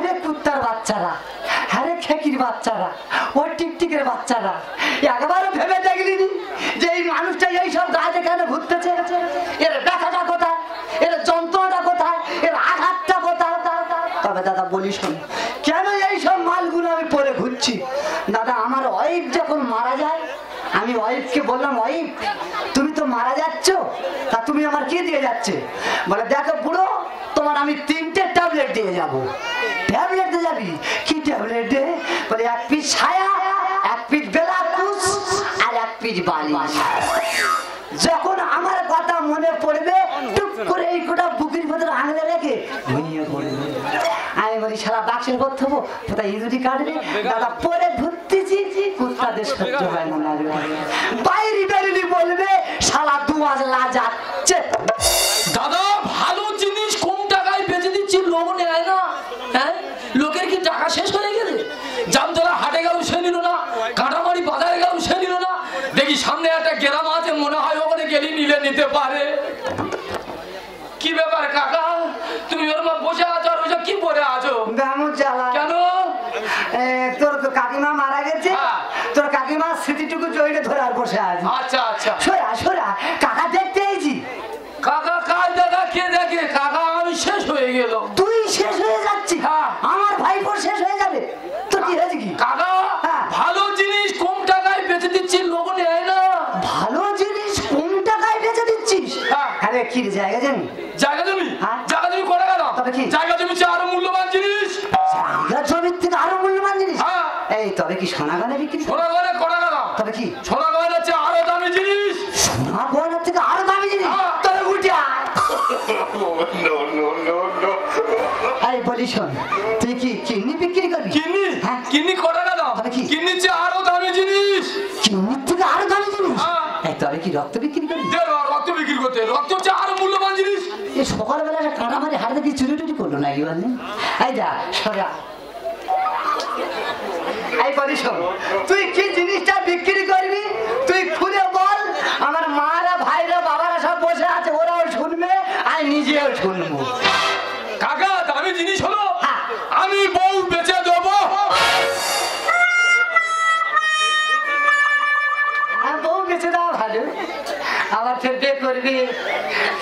হ্যারে কুত্তার বাচ্চারা, হ্যারে খেকির বাচ্চারা, ও টিকটিকের বাচ্চারা, একবারও ভেবে দেখলি যে এই মানুষটা এইসব গাছে কেন ঘুরতেছে? এর ব্যথাটা কোথায়, এর যন্ত্রণাটা কোথায়, এর আঘাতটা কোথায়? তবে দাদা বলি শোন, কেন এইসব মালগুলো আমি পরে ঘুরছি? দাদা আমার ওয়াইফ যখন মারা যায়, আমি ওয়াইফকে বললাম, ওয়াইফ তুমি তো মারা যাচ্ছ, তা তুমি আমার কি দিয়ে যাচ্ছে? বলে দেখো বুড়ো, তোমার আমি 3টে ট্যাবলেট দিয়ে যাব। ট্যাবলেট দিয়ে যাবি? কি ট্যাবলেট দে? বলে 1 পিস ছায়া, 1 পিস বেলাকুস আর 1 পিস বালিশ। যখন আমার কথা মনে পড়বে, টুক করে এই কোটা বুকের ভেতরে আঙলে রেখে ঘুমিয়ে পড়বে। আমি বলি শালা বাক্সের ভর থবো, কোথায় ইঁদুরি কাটবে? দাদা পরে ঘুরতেছি, কুত্তাদের সহ্য হয় না, বাইরে বেরিয়ে বলবে শালা 2 মাস লাজাচ্ছে। দাদা ভালো জিনিস কম টাকায় বেচে দিচ্ছি, লোক নেয় না। হ্যাঁ, লোকের কি টাকা শেষ হয়ে গেছে? জামতলা হাটে গেল সে নিল না, কাঁটামারি বাজারে গেল সে নিল না। দেখি সামনে একটা গ্রাম আছে, মনে হয় ওখানে গেলি নিলে নিতে পারে। কি ব্যাপার কাকা, তুমি ওর মা বসে আছো আর ওইসব কি পরে আছো? কেন? তোর কাকিমা মারা গেছে, তোর কাকিমার স্মৃতিটুকু জড়িয়ে ধরে আর বসে আছে। আচ্ছা আচ্ছা, সোরা সোরা কাকা দেখতে আইছি। কাকা কাজ দাদা কে দেখে? কাকা আমি শেষ হয়ে গেল। তুই শেষ হয়ে যাচ্ছিস? আমার ভাইপোর শেষ হয়ে যাবে। তোর কি হয়েছে কি? কাকা ভালো জিনিস কম টাকায় বেচে দিচ্ছি, লোক নেয় না। ভালো জিনিস কম টাকায় বেচে দিচ্ছিস? আরে কি জায়গা জানি? জায়গা জমি? জায়গা জমি করে গেল। তবে কি? জায়গা জমি আরো মূল্যবান জিনিস। জায়গা জমির থেকে আরো মূল্যবান জিনিস? এই তবে কি সোনা গয়না বিক্রি? সোনা গয়না করে গেল। তবে কি? সোনা গয়না হচ্ছে আরো দামি জিনিস। সোনা গয়নার থেকে আরো দামি জিনিস? তবে উঠে আয়। আরে বলি শোন, তুই কি কিডনি বিক্রি করবি? কিডনি? কিডনি করে গেল। কিডনি হচ্ছে আরো দামি জিনিস। কিডনির থেকে আরো দামি জিনিস? তবে কি রক্ত বিক্রি করবি? রক্ত বিক্রি করতে, রক্ত হচ্ছে আরো মূল্যবান জিনিস। এই সকালবেলা একটা কাঁটামারি হাতে কি চুরি টুরি করলো নাকি বললে? এই যা সরা। এই বলি শোন, তুই কি জিনিসটা বিক্রি করবি তুই খুলে বল। আমার মারা ভাইরা বাবারা সব বসে আছে, ওরাও শুনবে আর নিজেও শুনবো। কাকা দামি জিনিস হলো আমি বউ বেচে দেবো। বউ বেচে দেওয়া ভালো, আবার ফের বিয়ে করবি,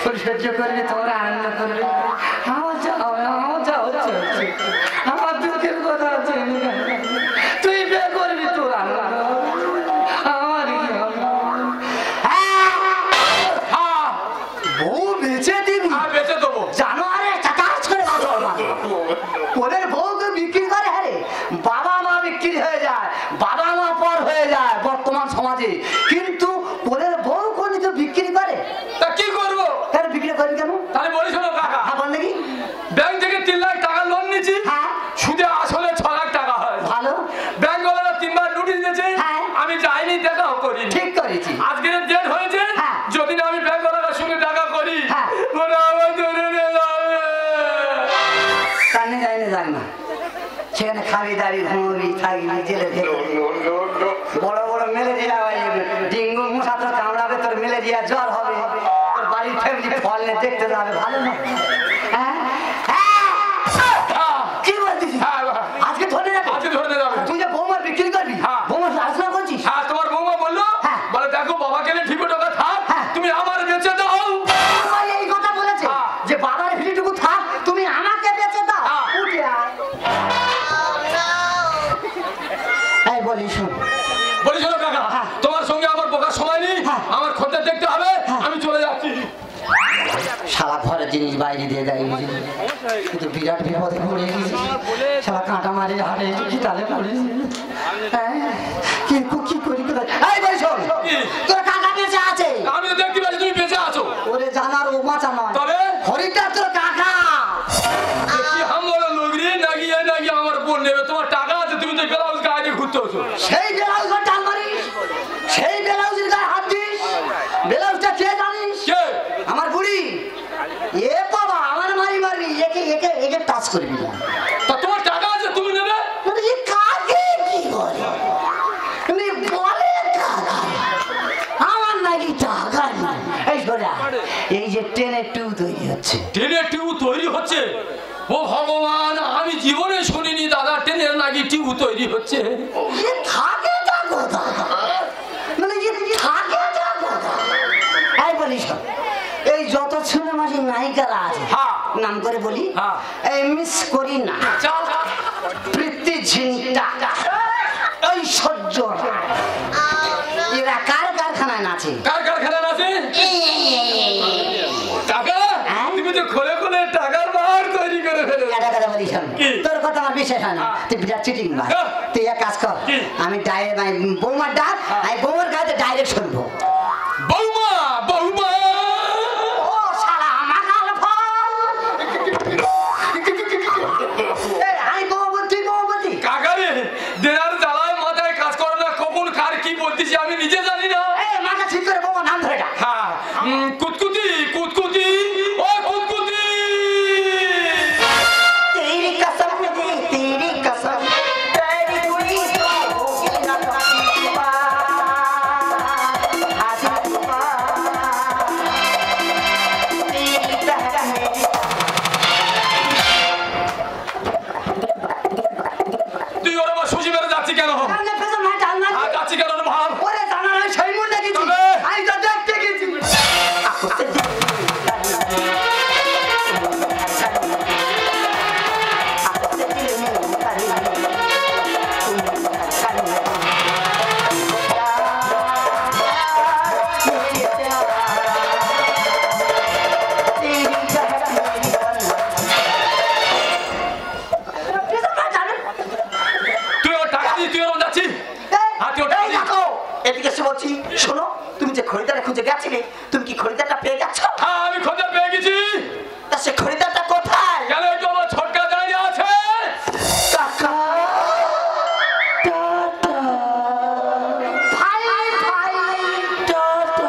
ফুল সহ্য করবি, তোমরা আনন্দ করবি। আমার যা হচ্ছে আমার দুঃখের কথা আছে। তুই বিয়ে করবি, তোর আনন্দ, আমার বউ বেচে দিবি? বেচে দেবো। জানো আরে কাজ করে ওদের বউকে বিক্রি করে। হ্যাঁ, বাবা মা বিক্রি হয়ে যায়, বাবা মা পর হয়ে যায় বর্তমান সমাজে, কিন্তু ওদের বউ কোন কেউ বিক্রি করে? তা কি করবো? কেন বিক্রি করবি কেন? তাহলে বলি শোনো কাকা। হ্যাঁ বল দেখি। ব্যাংক থেকে 3 লাখ টাকা লোন নিয়েছি, সুদে আসলে 6 লাখ টাকা হয়। ভালো। ব্যাংক ওয়ালারা 3 বার নোটিশ দিয়েছে, আমি যাইনি, দেখাও করি। ঠিক করেছি। আজকের ডেট হয়েছে, যদি না আমি ব্যাংক ওয়ালার সঙ্গে দেখা করি ওরা আমার ধরে নিয়ে যাবে। কানে যাই না, যাক না, সেখানে খাবি দাবি ঘুমবি থাকবি জেলে থেকে। বড় বড় ম্যালেরিয়া হয়ে যাবে, ডেঙ্গু মশা তোর কামড়াবে, তোর ম্যালেরিয়া জ্বর হবে, তোর বাড়ির ফ্যামিলি ফল নিয়ে দেখতে যাবে। ভালো না? কি বলছিস? আজকে ধরে যাবে? আজকে ধরে যাবে। তুই যে বৌমার বিক্রি করবি, বৌমার আলোচনা করছিস? হ্যাঁ, তোমার বৌমা বললো, বলে দেখো বাবা গেলে ঠিক টাকা থাক, তুমি আমার বেঁচে দাও। এই কথা বলেছে যে বাবার ভিডিওটুকু থাক, তুমি আমাকে বেঁচে দাও। উঠে আয়। এই বলি শোন, বলি শোনো কাকা, তোমার সঙ্গে আমার বোকার সময় নেই, আমার খদ্দের দেখতে হবে, আমি চলে যাচ্ছি। শালা ঘরের জিনিস বাইরে দিয়ে দেয়, কিন্তু বিরাট বিপদে পড়ে গেছি। শালা কাঁটা মারি হাটে কি তালে পড়েছি। কি করি কোথায়? এই বলি শোন, তোর কাকা বেঁচে আছে। আমি তো দেখতে পাচ্ছি তুমি বেঁচে আছো। ওরে জানার ও মাচা নয়, তবে হরিটা তোর কাকা। কি হামলা লোকরি নাকি নাকি আমার বোন নেবে? তোমার টাকা আছে, তুমি তো ব্লাউজ গায়ে ঘুরতে হতো। সেই ব্লাউজের টান মারিস, সেই ব্লাউজের গায়ে হাত দিস। ব্লাউজটা কে জানিস? কে? আমার বুড়ি। এ বাবা আমার মারি মারবি, একে একে একে টাচ করবি না। তা তোমার টাকা আছে, তুমি নেবে। কাকে কি বলে? তুমি বলে কাকা জীবনে শুনিনি দাদা ট্রেনের নাকি টিউ তৈরি হচ্ছে। থাকে তা কথা মানে থাকে তা কথা এই বলিস এই যত ছেলে মাসি নায়িকারা আছে নাম করে বলি এই মিস করি না প্রীতি ঝিন্টা এই সহ্য এরা কার কারখানায় নাচে কার কারখানায় নাচে টাকা তুমি তো খোলে খোলে টাকার বার তৈরি করে ফেলে কথা বলিস তোর কথা আমার বিশ্বাস হয় না তুই বিরাট চিটিং মার তুই এক কাজ কর আমি বৌমার ডাক আমি বৌমার কাছে ডাইরেক্ট শুনবো বৌমা বৌমা আমি নিজে জানি না মাথা ঠিক করে বৌমা নাম ধরে ডাক হ্যাঁ কুতকুতি কুতকুতি ও কুতকুতি तेरी कसम तेरी कसम तेरी कोई तो होगी ना তুই ওর আমার সুজি মেরে যাচ্ছি কেন যাচ্ছি কেন ভাব ওরে জানা নয় সেই মন দেখেছি আমি তো দেখতে গেছি বলছি শোনো তুমি যে খরিদার খুঁজে গেছিলে তুমি কি খরিদারটা পেয়ে গেছো হ্যাঁ আমি খরিদার পেয়ে গেছি তা সে খরিদারটা কোথায় কেন তো আমার ছোটকা দাঁড়িয়ে আছে কাকা টাটা ভাই ভাই টাটা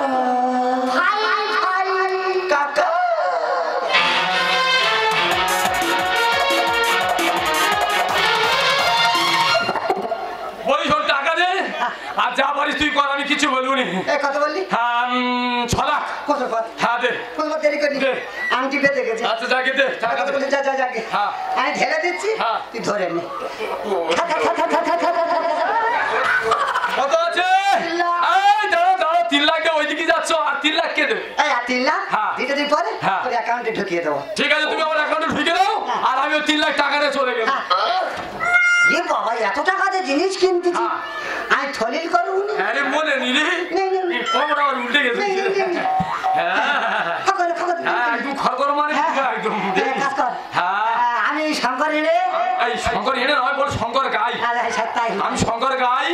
ভাই ভাই কাকা বলি শোন টাকা দে আর যা পারিস তুই কর আমি কিছু বলবো নি কত বললি 6 লাখ কত কত হ্যাঁ দে কত দেরি করলি আমি টিপে দেখেছি আচ্ছা যাকে দে টাকা দে যা যা যাকে হ্যাঁ আমি ঢেলে দিচ্ছি তুই ধরে নে কত আছে এই দাঁড়াও দাঁড়াও 3 লাখ দে ওইদিকে যাচ্ছ আর 3 লাখ কে দেবে এই আর 3 লাখ দিতে দিন পরে তোর অ্যাকাউন্টে ঢুকিয়ে দেবো ঠিক আছে তুমি আমার অ্যাকাউন্টে ঢুকিয়ে দাও আর আমি ওই 3 লাখ টাকা নিয়ে চলে গেলাম এ বাবা এত টাকাতে জিনিস কিনতেছি আমি থলিল করব না আরে মনে নি রে এই পড়া আর উল্টে গেছে হ্যাঁ একদম খরগর মানে একদম কাজ কর আমি শঙ্কর এনে এই শঙ্কর এনে নয় বল শঙ্কর গাই আরে সত্তাই আমি শঙ্কর গাই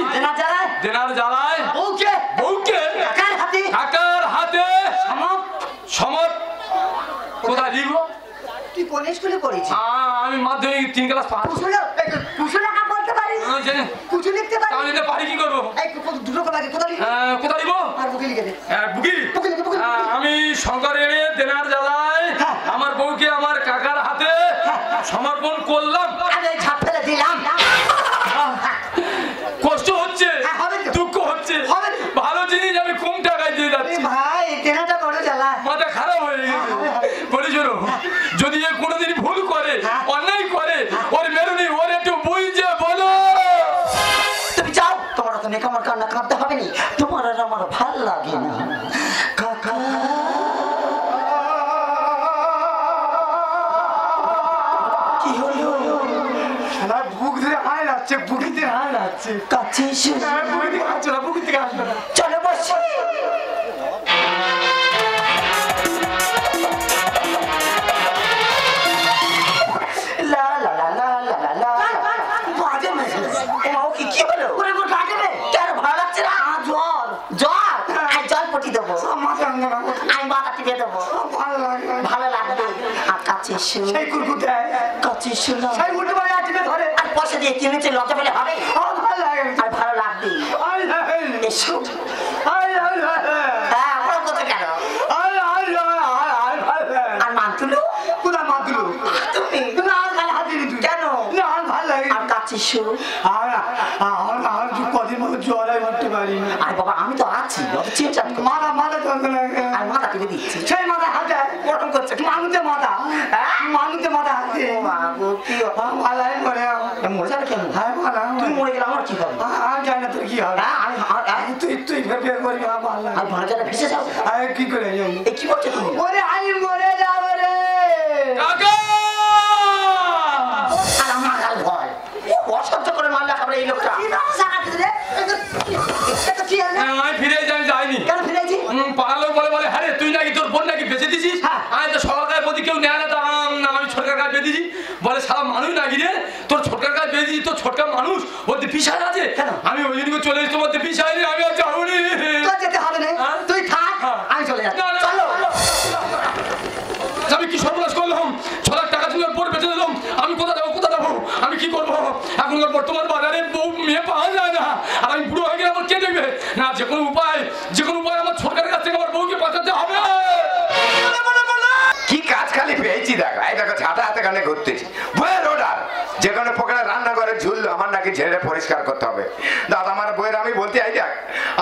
দেনার জ্বালায় বউকে বউকে কাকার হাতে সমত কোথায় দিব তুই কোন স্কুলে পড়েছিস আমি মাধ্যমিক 3 ক্লাস পাস কুশলা কাম বলতে পারিস কুশল লিখতে পারিস তাহলে পারি কি করব এই দুটো কথা কি কোথায় কোথায় দিব আর বুকে লিখে দে বুকি আমি শঙ্কর এনে দেনার জ্বালায় আমার বউকে আমার কাকার হাতে সমর্পণ করলাম আমি ছাপ ফেলে দিলাম কষ্ট হচ্ছে দুঃখ হচ্ছে ভালো জিনিস আমি কম টাকায় দিয়ে যাচ্ছি ভাই দেনাটা বড় জ্বালা মাথা খারাপ হয়ে গেছে বলি শোনো যদি এ কোনোদিন ভুল করে অন্যায় করে ওর মেরুনি ওর একটু বুঝে বলো তুমি যাও তোমার তো নেক আমার কান্না কাঁদতে হবে না তোমার আর আমার ভাল লাগে না কাকা কি হলো শালা বুক ধরে হাই যাচ্ছে বুকিতে হাই যাচ্ছে কাছে এসে বুকিতে আসছে না বুকিতে আসছে না চলো বসি লা লা লা লা লা লা লা বাজে মেসেজ ও কি হলো ওরে গো কাটবে কেন ভালো লাগছে না জ্বর জ্বর আই জল পটি দেব মাথা না আমি মাথা টিপে দেব ভালো লাগবে আর কাছে এসে সেই কুরকুতে কাছে এসে না সেই উঠে পড়ে টিপে ধরে আর পয়সা দিয়ে কিনেছে লজ্জা পেলে হবে ভালো লাগে আর ভালো লাগবে এসো হ্যাঁ ওরা কোথায় কেন আর মানতুলো কোথায় মানতুলো তুমি আর গায়ে হাত দিবি তুই কেন না আর ভালো লাগে আর কাছে এসো আর কদিন মতো জ্বর আই করতে পারি আর বাবা আমি তো আছি অত চিন্তা মাথা মাথা যন্ত্রণা আর মাথা টিপে দিচ্ছি সেই মাথা হাতে গরম করছে মানুষের মাথা মানুষের মাথা হাতে বাবু কি মালাই মরে মরে যাবে কেন? হ্যাঁ মালা তুই মরে গেলে আমার কি হবে? আমি জানি না তোর কি হবে। তুই বিয়ে করবি আর মারা যাবে ভেসে যাও। কি করে কি করছো তুমি? ওরে আমি মরে যাবো রে কাকা আর আমার গাল ভয় অসহ্য করে মারলে খাবার এই লোকটা আমি ফিরে যাইনি। কেন ফিরেছি? পাড়ার লোক বলে হ্যাঁ তুই নাকি তোর বোন নাকি বেঁচে দিছিস। আমি তো সবার গায়ে প্রতি কেউ নেয় না, তো আমি ছোটকার গায়ে বেঁধেছি। বলে সারা মানুষ নাকি রে তোর ছোটকার গায়ে বেঁধেছি, তোর ছোটকা মানুষ বলতে পিসায় আছে। আমি ওই জন্য চলে এসেছি বলতে পিসায় নি, আমি আর যাবো নি। তোর যেতে হবে না, তুই থাক, আমি চলে যাচ্ছি। চলো। আমি কি সর্বনাশ করলাম? 6 লাখ টাকা জন্য পর বেঁচে দিলাম। আমি কোথায় যাবো? আমি কি করবো? এখনকার বর্তমান বাজারে বউ মেয়ে পাওয়া যায় না, আর আমি বুড়ো হয়ে গেলে আমার কে দেখবে? না, যে কোনো উপায় আমার ছোটকার কাছ থেকে আমার বউকে বাঁচাতে হবে। কি কাজ খালি পেয়েছি দেখো, এই দেখো ছাতা হাতে কানে ঘুরতেছি বইয়ের অর্ডার, যে কোনো প্রকারে রান্নাঘরে ঝুল আমার নাকি ঝেড়ে পরিষ্কার করতে হবে। দাদা আমার বইয়ের আমি বলতে আই দেখ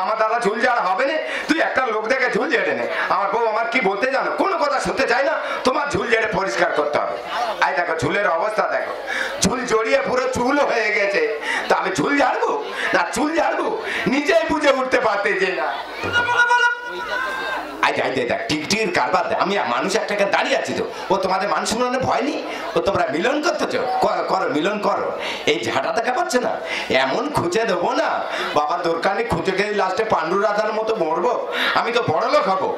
আমার দাদা ঝুল ঝাড় হবে না, তুই একটা লোক দেখে ঝুল ঝেড়ে নে। আমার বউ আমার কি বলতে জানো, কোনো কথা শুনতে চাই না, তোমার ঝুল ঝেড়ে পরিষ্কার করতে হবে। আই দেখো ঝুলের অবস্থা দেখো, ঝুল জড়িয়ে পুরো চুল হয়ে গেছে। তা আমি ঝুল ঝাড়বো না চুল ঝাড়বো নিজেই বুঝে উঠতে পারতেছি না। টিকটিকির কারবার, আমি মানুষ একটা দাঁড়িয়ে আছি তো, ও তোমাদের মান সম্মানে ভয় নেই, ও তোমরা মিলন করতেছো, করো মিলন করো। এই ঝাঁটা দেখা পাচ্ছে না, এমন খুঁজে দেবো না বাবা দরকার নেই, খুঁজে গেলে লাস্টে পাণ্ডু রাজার মতো মরবো। আমি তো বড় লোক হবো,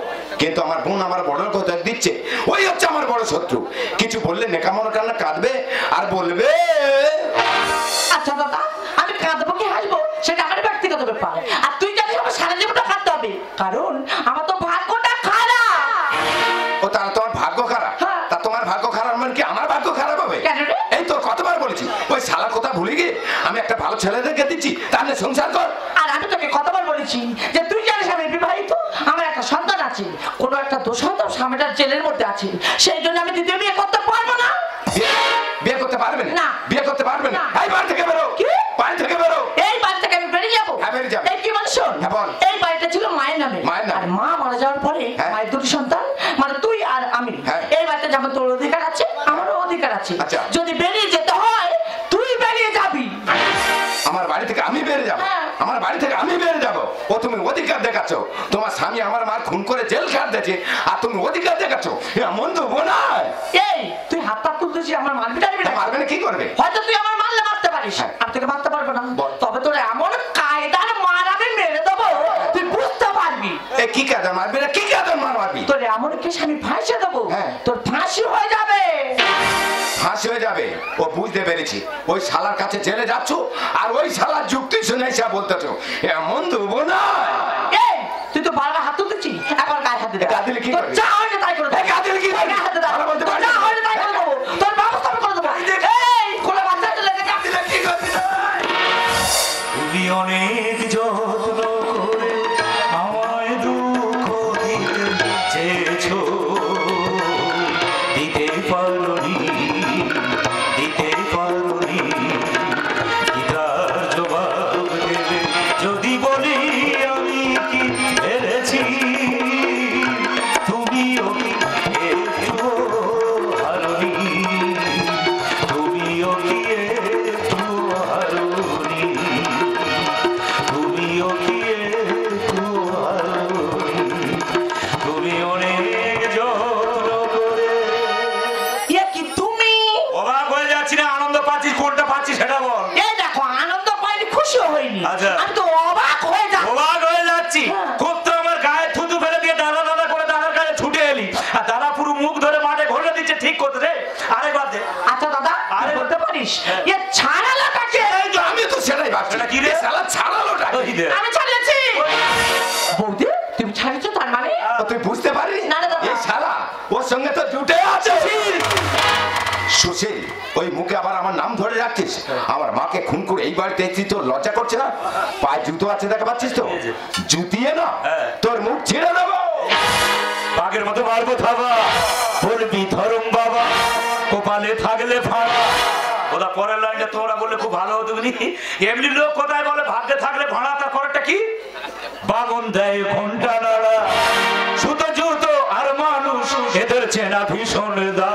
কিন্তু আমার বোন আমার বড় লোক হতে দিচ্ছে, ওই হচ্ছে আমার বড় শত্রু। কিছু বললে নেকামনো কান্না কাঁদবে আর বলবে। আচ্ছা দাদা, আমি কাঁদবো কি হাসবো সেটা আমার ব্যক্তিগত ব্যাপার, আর তুই জানিস আমার সারা জীবনটা কাঁদতে হবে, কারণ আমার তো ভাগ্যটা খারাপ। ও তাহলে তোমার ভাগ্য খারাপ? তা তোমার ভাগ্য খারাপ মানে কি আমার ভাগ্য খারাপ হবে? এই তো কতবার বলেছি, ওই শালার কথা ভুলে গিয়ে আমি একটা ভালো ছেলে দেখে দিচ্ছি, তাহলে সংসার কর। আর আমি তোকে কতবার বলেছি যে তুই জানিস আমি বিবাহিত, আমার একটা সন্তান আছে, কোনো একটা দোষ হয়তো স্বামীটার জেলের মধ্যে আছে, সেই জন্য আমি দ্বিতীয় বিয়ে করতে পারবো না। বিয়ে করতে পারবে না? বিয়ে করতে পারবে না? এই বাড়ি থেকে বেরো, বাড়ি থেকে বেরো। এই বাড়ি থেকে আমি বেরিয়ে যাবো? হ্যাঁ বেরিয়ে যাবো। এই কি বল শোন, এই বাড়িটা ছিল মায়ের নামে, আর মা মারা যাওয়ার পরে মায়ের দুটি সন্তান মানে তুই আর আমি, এই বাড়িতে যেমন তোর অধিকার আছে আমারও অধিকার আছে। যদি বেরিয়ে যেতে হয় তুই বেরিয়ে যাবি। আমার বাড়ি থেকে আমি বেরিয়ে যাবো? আমার বাড়ি থেকে আমি বেরিয়ে যাবো? ও তুমি অধিকার দেখাচ্ছ, তোমার স্বামী আমার মার খুন করে জেল খাটতেছে আর তুমি অধিকার দেখাচ্ছ, এমন তো বোনায়। এই তুই হাত পা তুলতেছিস আমার মারবি না? মারবে না কি করবে? হয়তো তুই আমার মারলে মারতে পারিস, আমি তোকে মারতে পারবো না, তবে তোর এমন কায়দার মার আমি মেরে দেবো তুই বুঝতে পারবি। এ কি কায়দা মারবি না কি কায়দা মারবি? তোর এমন কেস আমি ফাঁসে দেবো তোর ফাঁসি হয়ে যাবে। ফাঁসি হয়ে যাবে? ও বুঝতে পেরেছি, ওই শালার কাছে জেলে যাচ্ছ আর ওই শালার যুক্তি শুনে এসে বলতেছো, এমন দেবো না। এই তুই তো বারবার হাত তুলতেছিস, একবার গায়ে হাত দে। গায়ে দিলে কি করবে? যা হয় তাই করে দে। গায়ে দিলে কি করবে? ভালো বলতে পারছিস? যা হয় তাই করে দেবো, তোর ব্যবস্থা আমি করে দেবো। এই কোলে বাচ্চা চলে গেছে, গায়ে দিলে কি করবি? তুমি অনেক যত্ন করে আমায় দুঃখ দিতে চেয়েছো, দিতে পারোনি, দিতে পারোনি, কি তার জবাব দেবে যদি বলি আমি কি হেরেছি? তুমিও কি একটু হারোনি, তুমিও কি একটু হারোনি, তুমিও কি একটু হারোনি, তুমি অনেক যত্ন করে। কি তুমি অবাক হয়ে যাচ্ছি না, আনন্দ পাচ্ছিস, কোনটা পাচ্ছিস সেটা বল। এই দেখো আনন্দ পাইনি, খুশি হইনি, আচ্ছা। আমি তো অবাক হয়ে যাচ্ছি। অবাক হয়ে যাচ্ছি, খুব তো আমার গায়ে থুতু ফেলে দিয়ে দাদা দাদা করে দাদার কাছে ছুটে এলি, আর দাদা পুরো মুখ ধরে মাঠে ঘষে দিচ্ছে ঠিক করতে রে। আরেকবার দে। আচ্ছা দাদা আরে বলতে পারিস এ ছাড়ালাটাকে? আমি তো সেটাই ভাবছি, কি রে শালা ছাড়ালোটা আমি ছাড়িয়েছি। বৌদি তুমি ছাড়িয়েছো তার মানে? তুই বুঝতে পারলি? না রে দাদা। এই শালা ওর সঙ্গে তো জুটে আছে সুশীল, ওই মুখে আবার আমার নাম ধরে রাখছিস, আমার মাকে খুন করে এই বাড়িতে এসেছিস, তোর লজ্জা করছে না? পায়ে জুতো আছে দেখা পাচ্ছিস তো, জুতিয়ে না তোর মুখ ছিঁড়ে দেবো। বাঘের মতো মারবো থাবা, বলবি ধরম বাবা, কপালে থাকলে ভাড়া। ওরা পরের লাইনটা তোমরা বললে খুব ভালো হতো বুঝলি। এমনি লোক কোথায় বলে ভাগ্যে থাকলে ভাড়া, তার পরেরটা কি? বাগন দেয় ঘন্টা নাড়া, সুতো জুতো আর মানুষ এদের চেনা ভীষণ দা,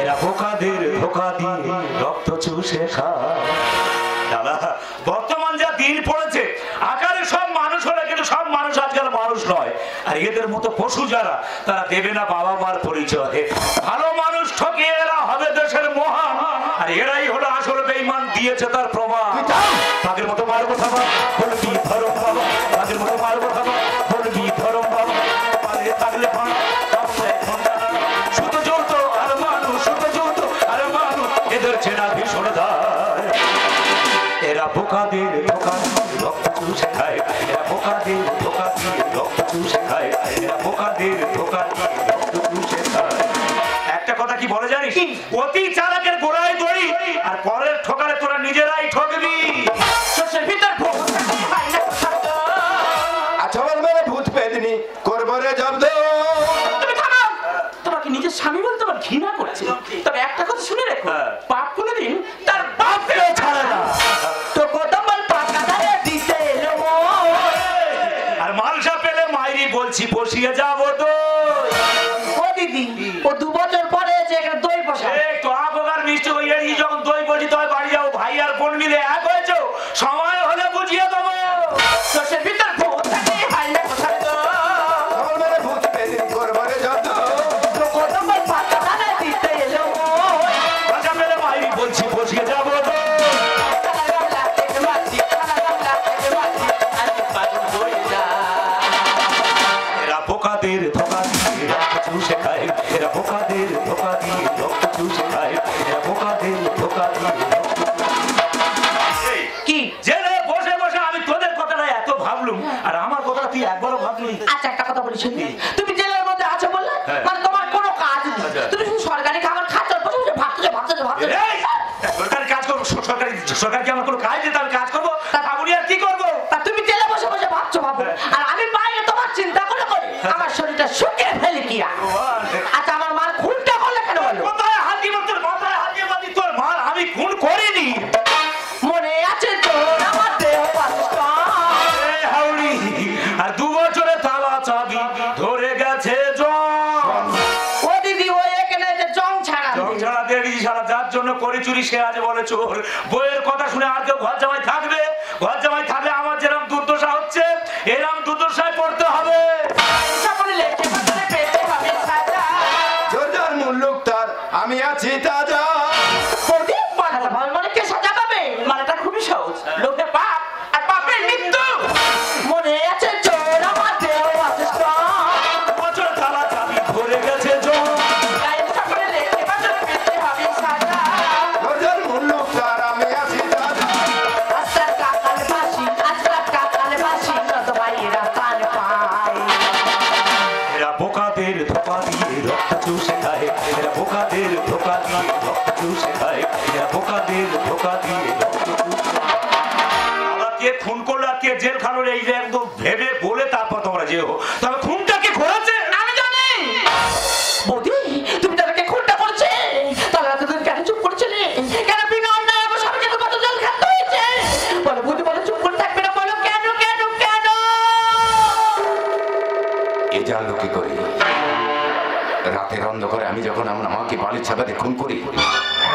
এরা বোকাদের ধোকা দিয়ে রক্ত চুষে খায়। দাদা বর্তমান যা দিন পড়েছে, আকারে সব মানুষ হলে কিন্তু সব মানুষ আজকাল মানুষ নয়। আর এদের মতো পশু যারা, তারা দেবে না বাবা মার পরিচয়। ভালো মানুষ ঠকিয়ে এরা হবে দেশের মহান, আর এরাই হলো আসল বেঈমান, দিয়েছে তার প্রমাণ। তাদের মতো মারবো থাবা, বলবি ধরম বাবা, তাদের মতো মারবো থাবা, বলবি ধরম বাবা, পালে থাকলে ফাঁড়া, শুধু চলতো আর মানুষ, শুধু চলতো আর মানুষ, এদের চেনা ভীষণ দায়। এরা বোকাদের ধোকা দিয়ে রক্ত চুষে খায়, এরা বোকাদের ধোকা দিয়ে রক্ত চুষে খায়, এরা বোকাদের ধোকা দিয়ে রক্ত চুষে খায়। একটা কথা কি বলে জানিস, অতি চালাকের গোড়ায় দড়ি, আর পরের ঠকালে তোরা নিজেরাই ঠকবি। আচ্ছা বলবে ভূত পেদিনি করবো রে জব্দ। তোমাকে নিজের স্বামী বলতে তোমার ঘৃণা করছে, তবে একটা কথা শুনে রেখো, পাপ কোনোদিন তার বাপকেও ছাড়ে না। তো কত বল পাকা ধারে দিতে এলো, আর মালসা পেলে মাইরি বলছি বসিয়ে যাবো তো। ও দিদি, ও 2 বছর পরে যে একটা দই বসা, তো আবার মিষ্টি হয়ে যখন দই বসি তখন বাড়ি যাবো, ভাই আর বোন মিলে এক হয়েছো, সময় হলে বুঝিয়ে দেবো। তোর ভিতর ভূত থাকে, হাই না কোথায় তো বলবে ভূত পেদিনি করবো রে জব্দ। তো কত বল পাকা ধারে দিতে এলো, মালসা পেলে মাইরি বলছি বসিয়ে যাবো তো। এরা বোকাদের ধোকা দিয়ে রক্ত চুষে খায়, এরা বোকাদের ধোকা দিয়ে রক্ত চুষে খায়, এরা বোকাদের ধোকা দিয়ে রক্ত চুষে। কি জেলে বসে বসে আমি তোদের কথাটা এত ভাবলুম, আর আমার কথা তুই একবারও ভাবলি। আচ্ছা একটা কথা বলি শুনি, তুমি জেলের মধ্যে আছো বললে, মানে তোমার কোনো কাজ নেই, তুমি শুধু সরকারি খাবার খাচ্ছ, বসে বসে ভাবছো। এই, সরকারি কাজ করবো, সরকার কি আমার কোনো কাজ দিতে, আমি কাজ করবো, ভাবুনি আর কি করবো। তা তুমি জেলে বসে বসে ভাবছো, আর আমি বাইরে তোমার চিন্তা করে আমার শরীরটা শুকিয়ে ফেলে কি। আচ্ছা আমার মার খুনটা করলে কেন বলো? কোথায় হাত দিব তোর মাথায়, হাত দিয়ে বাঁধি তোর মার, আমি খুন করিনি। মনে আছে তোর আমার দেহ হাউড়ি আর 2 বছরে তালা চাবি ধরে গেছে জন। ও দিদি, ও এখানে যে জং ছাড়া দেরি সারা, যার জন্য করে চুরি সে আজ বলে চোর। বইয়ের কথা শুনে আর কেউ ঘর জামাই থাকবে? ঘর জামাই থাকলে আমার যেরকম দুর্দশা হচ্ছে, এরকম দুর্দশায় পড়তে হবে। জোরদার মুল্লুক তার, আমি আছি তাজা। মানে কে সাজা পাবে? মানেটা খুবই সহজ, লোকে পাপ আর পাপের মৃত্যু। মনে আছে চোর আমার দেহ বছর তালা চাবি ধরে গেছে জন। জোরদার মুল্লুক তার, আমি আছি তাজা। এরা বোকাদের ধোকা দিয়ে রক্ত চুষে খায়, এরা বোকাদের ধোকা দিয়ে রক্ত চুষে খায়, এরা বোকাদের ধোকা দিয়ে রক্ত চুষে খায়। আবার কে খুন করলো আর কে জেল খালো, এই যে একদম ভেবে বলে তারপর তোমরা যেও। তবে খুনটা কে করেছে আমি জানি। বৌদি, তুমি তাদেরকে খুনটা করছে, তাহলে এতদিন কেন চুপ করছিলে? কেন বিনা অন্যায় আমার স্বামীকে তো কত জেল খাটতে হয়েছে? বলো বৌদি, বলো, চুপ করে থাকবে না, বলো কেন কেন কেন? এ জানলো কি করি? রাতের অন্ধকারে আমি যখন আমার আমাকে বালির ছাপাতে খুন করি,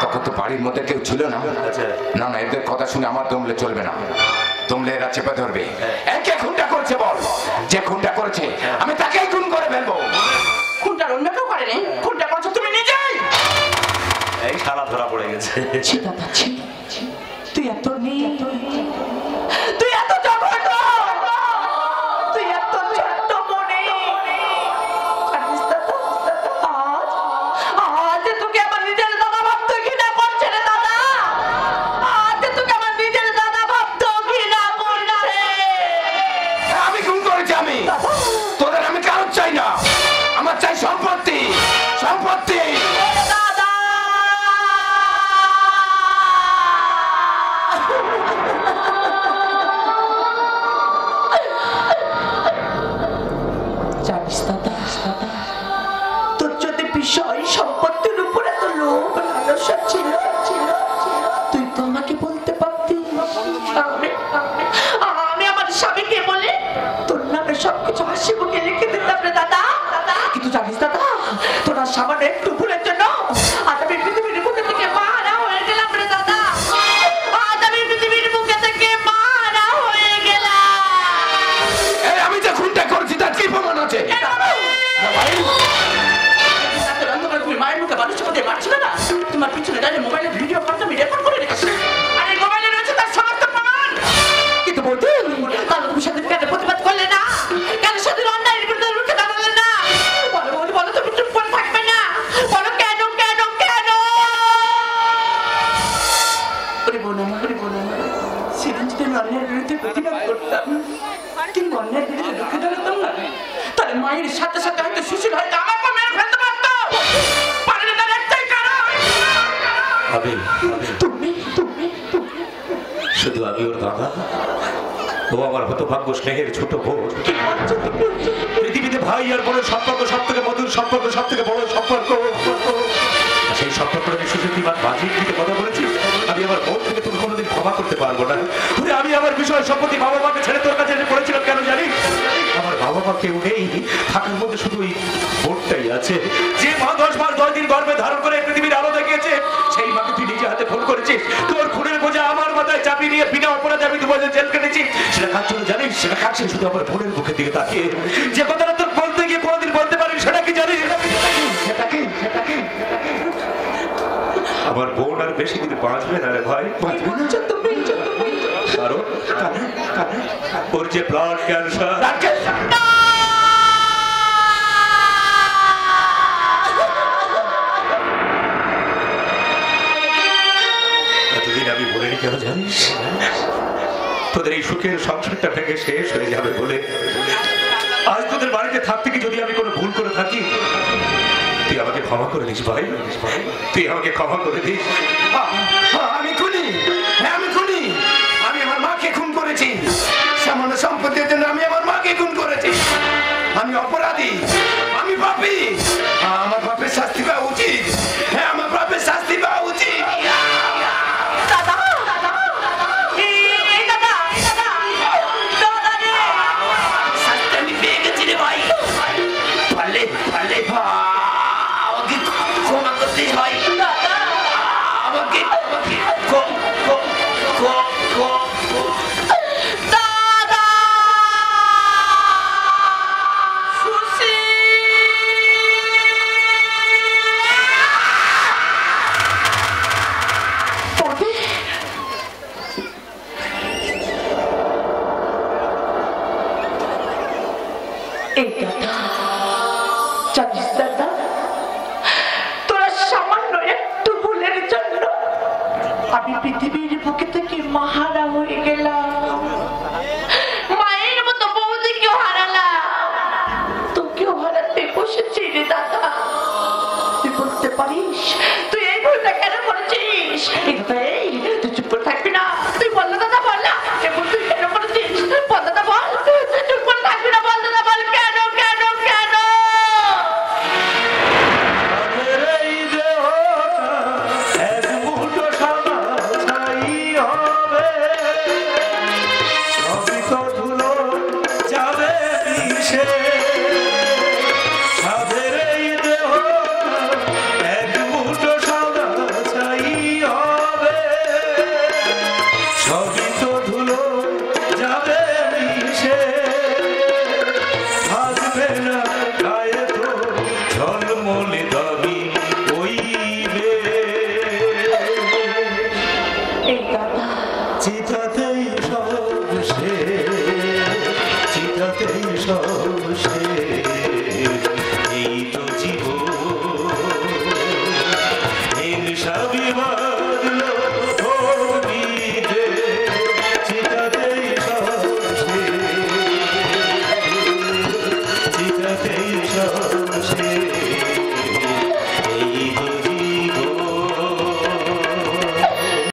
তখন তো বাড়ির মধ্যে কেউ ছিল না। না না, এদের কথা শুনে আমার দমলে চলবে না, দমলে এরা চেপে ধরবে। একে খুনটা করছে বল, যে খুনটা করেছে আমি তাকেই খুন করে ফেলবো। খুনটা অন্য কেউ করেনি, খুনটা করছো তুমি নিজেই। এই শালা ধরা পড়ে গেছে। তুই এত তুই এত জঘন্য, তুই এত ছোট্ট মনে। আজ তোকে আমার নিজের দাদা ভাবতো ঘৃণা করছে রে দাদা, আজ তোকে আমার নিজের দাদা ভাবতো ঘৃণা করছে। আমি খুন করেছি, আমি তোদের আমি কারো চাই না, আমার চাই সম্পত্তি, সম্পত্তি। দাদা জানিস দাদা, তোর যদি বিষয় সম্পত্তির উপরে তো লোভ লালসা ছিল, তুই তো আমাকে বলতে পারতি আমি আমার স্বামীকে বলে তোর নামে সবকিছু হাসি মুখে লিখে দিতাম রে দাদা। কিন্তু জানিস দাদা, তোরা সামান্য একটু ভুলের জন্য আজ আমি পৃথিবীর বুকে থেকে মা সেদিন যদি আমি অন্যের বিরুদ্ধে প্রতিবাদ করতাম, কিন্তু অন্যের বিরুদ্ধে রুখে দাঁড়াতাম না, তাহলে মায়ের সাথে সাথে হয়তো সুশীল হয়তো আমাকে মেরে ফেলতে পারতো। পারেনি তার একটাই কারণ, তুমি শুধু আমি ওর দাদা, ও আমার হতভাগ্য স্নেহের ছোট বোন। পৃথিবীতে ভাই আর বোনের সম্পর্ক সব থেকে মধুর সম্পর্ক, সব থেকে বড় সম্পর্ক। সেই সম্পর্কটা আমি সুশীতিমান বাজিয়ে দিতে কথা বলেছি। আমি আমার বোন থেকে তোর কোনোদিন ক্ষমা করতে পারবো না। আমি আমার বিষয় সম্পত্তি বাবা মাকে ছেড়ে তোর কাছে এসে পড়েছিলাম কেন জানিস? আমার বাবা মা কেউ নেই, থাকার মধ্যে শুধু ওই বোনটাই আছে, যে মা 10 মাস 10 দিন গর্ভে ধারণ করে পৃথিবীর আলো দেখিয়েছে। সেই মাকে তুই নিজে হাতে খুন করেছিস। তোর খুনের বোঝা আমার মাথায় চাপিয়ে নিয়ে বিনা অপরাধে আমি 2 বছর জেল কেটেছি। সেটা কাজ চলে জানিস? সেটা কাছে শুধু আমার বোনের মুখের দিকে তাকিয়ে যে কথাটা তোর বলতে গিয়ে কোনোদিন বলতে পারিস, সেটা কি জানিস? সেটা কি? আমার বোন আর বেশি দিন বাঁচবে না রে ভাই, বাঁচবে না। কারণ ওর যে ব্লাড ক্যান্সার। এতদিন আমি বলিনি কেন জানিস? তোদের এই সুখের সংসারটা ভেঙে শেষ হয়ে যাবে বলে। আজ তোদের বাড়িতে থাকতে কি যদি আমি কোনো ভুল করে থাকি, তুই আমাকে ক্ষমা করে দিস ভাই, তুই আমাকে ক্ষমা করে দিস। আমি খুনি, আমি খুনি। আমি আমার মাকে খুন করেছি। সামান্য সম্পত্তির জন্য আমি আমার মাকে খুন করেছি। আমি অপরাধী, আমি পাপী। আমার পাপের শাস্তি পাওয়া উচিত। হ্যাঁ, আমার পাপের শাস্তি পাওয়া উচিত। শাস্তি আমি পেয়ে গেছি রে ভাই। পারলে আমাকে ক্ষমা করতে হয়। আমাকে আমি পৃথিবীর বুকে থেকে মাহারা হয়ে গেলাম, মায়ের মতো বৌদিকেও হারালাম, তোকেও হারাতে বসেছি রে দাদা। তুই বলতে পারিস তুই এই ভুলটা কেন করেছিস? তুই চুপ করে থাকবি না? তুই বল না দাদা, বল না এই ভুল তুই কেন করেছিস? বল দাদা, বল। তুই চুপ করে থাকবি না? বল দাদা, বল। কেন? চিতাতেই সব শেষ।